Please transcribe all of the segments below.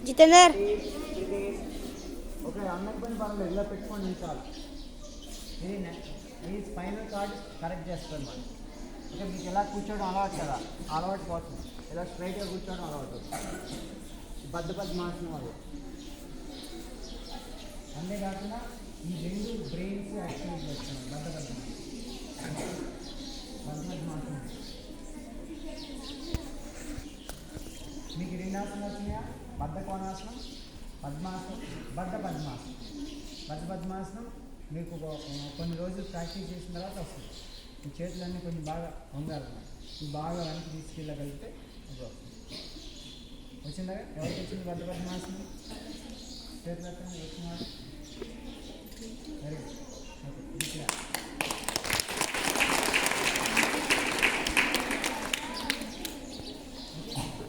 Jitender okay, అందరి పని పర్లేదు, ఇలా పెట్టుకోండి నిమిషాలు. ఇది ఈ స్పైనల్ కార్డ్ కరెక్ట్ చేస్తుంది మనం. ఓకే, మీకు ఎలా కూర్చోవడం అలవాటు కదా, అలవాటు పోతుంది. ఇలా స్ట్రైట్గా కూర్చోవడం అలవాటు. బద్ధపద్మాసనం అది. అంతేకాకుండా ఈ రెండు బ్రెయిన్స్ యాక్టివేట్ చేస్తున్నాం. బద్ధపద్మాసనం మీకు రెండు ఆసనాలు వచ్చినాయా? బద్ధ కోణాసనం, పద్మాసనం, బద్ధ పద్మాసనం. బద్ధ పద్మాసనం మీకు కొన్ని రోజులు ప్రాక్టీస్ చేసిన తర్వాత వస్తుంది. ఈ చేతులన్నీ కొంచెం బాగా వంగాలన్నమాట. ఈ బాగా వెనక్కి తీసుకెళ్ళగలిగితే అది వస్తుంది. వచ్చిందా? ఎవరికి వచ్చింది బద్ధ పద్మాసనం? చేతులు వచ్చిన వెరీ గుడ్. ఓకే,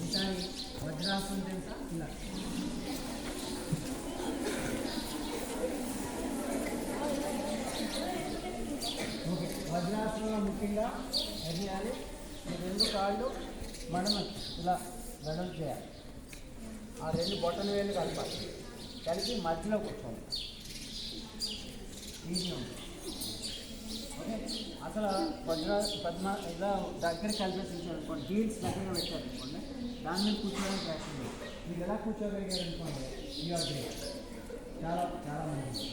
ఈసారి వజ్రాసనం తెలుసా? ఇలా ఓకే, వజ్రాసనంలో ముఖ్యంగా ఏం చేయాలి? ఈ రెండు కాళ్ళు మనము ఇలా వెడల్పు చేయాలి. ఆ రెండు బొట్టల వేలు కలపాలి. కలిపి మధ్యలో కూర్చోండి. ఈజీ ఉంది. ఓకే, అసలు పద్మ ఇలా దగ్గర కలిపేసి అనుకోండి. హీల్స్ దగ్గరగా పెట్టారనుకోండి, దాని మీద కూర్చోవడానికి ప్రయత్నం చేయండి. మీరు ఎలా కూర్చోగలిగారు అనుకోండి, యూఆర్ గ్రేట్. చాలా చాలా మంది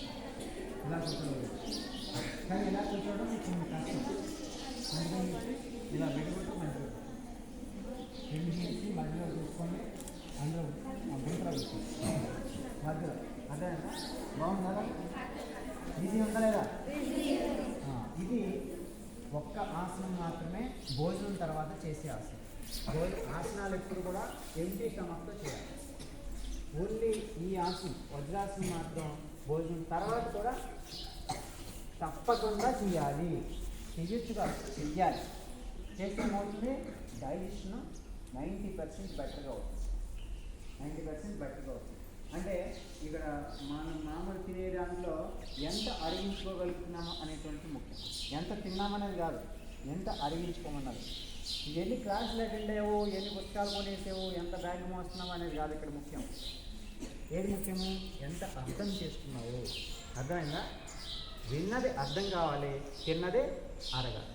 ఇలా కూర్చోగలిగారు. కానీ ఇలా కూర్చోవడం కొంచెం కష్టం. అందుకని ఇలా పెట్టుకుంటూ మంచిగా రెండు హీల్స్ మధ్యలో చూసుకొని అందులో గుంటలో కూర్చోండి. మధ్యలో అదే బాగుంది కదా? ఈజీ ఉందా లేదా? ఇది ఒక్క ఆసనం మాత్రమే భోజనం తర్వాత చేసే ఆసనం. ఆసనాలు ఎప్పుడు కూడా ఎంటీ స్టమక్తో చేయాలి. ఓన్లీ ఈ ఆసనం వజ్రాసనం మాత్రం భోజనం తర్వాత కూడా తప్పకుండా చేయాలి. చెయ్యొచ్చుగా చెయ్యాలి. చేస్తే ఏమవుతుంది? డైజెషన్ 90% బెటర్గా అవుతుంది. 90% బెటర్గా అవుతుంది. అంటే ఇక్కడ మనం మామూలు తినే దాంట్లో ఎంత అరిగించుకోగలుగుతున్నామో అనేటువంటి ముఖ్యం. ఎంత తిన్నామనేది కాదు, ఎంత అరిగించుకోమన్నది. ఎన్ని క్లాసులు అటెండ్ అయ్యావు, ఎన్ని పుస్తకాలు కొనేసావు, ఎంత బ్యాగ్ మోస్తున్నావు అనేది కాదు ఇక్కడ ముఖ్యం. ఏది ముఖ్యము? ఎంత అర్థం చేసుకున్నావు. అర్థమైందా? విన్నది అర్థం కావాలి, తిన్నదే అరగాలి.